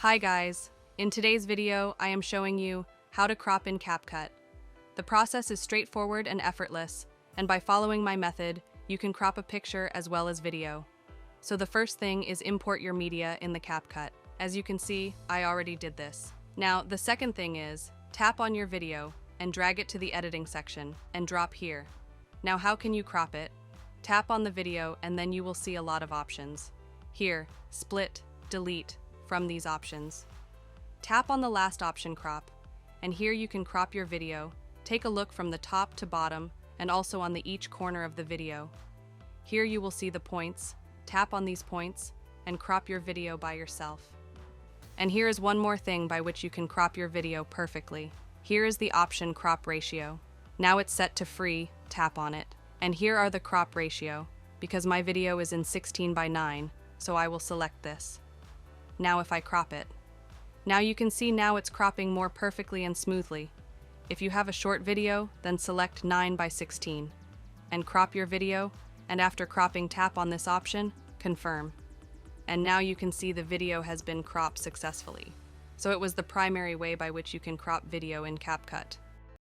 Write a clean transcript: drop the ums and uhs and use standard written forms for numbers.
Hi guys! In today's video, I am showing you how to crop in Capcut. The process is straightforward and effortless, and by following my method, you can crop a picture as well as video. So the first thing is import your media in the Capcut. As you can see, I already did this. Now, the second thing is, tap on your video and drag it to the editing section and drop here. Now how can you crop it? Tap on the video and then you will see a lot of options. Here, split, delete, from these options. Tap on the last option, crop, and here you can crop your video. Take a look from the top to bottom and also on each corner of the video. Here you will see the points. Tap on these points and crop your video by yourself. And here is one more thing by which you can crop your video perfectly. Here is the option crop ratio. Now it's set to free, tap on it. And here are the crop ratio. Because my video is in 16:9, so I will select this. Now if I crop it. Now you can see now it's cropping more perfectly and smoothly. If you have a short video, then select 9:16 and crop your video, and after cropping tap on this option, confirm. And now you can see the video has been cropped successfully. So it was the primary way by which you can crop video in Capcut.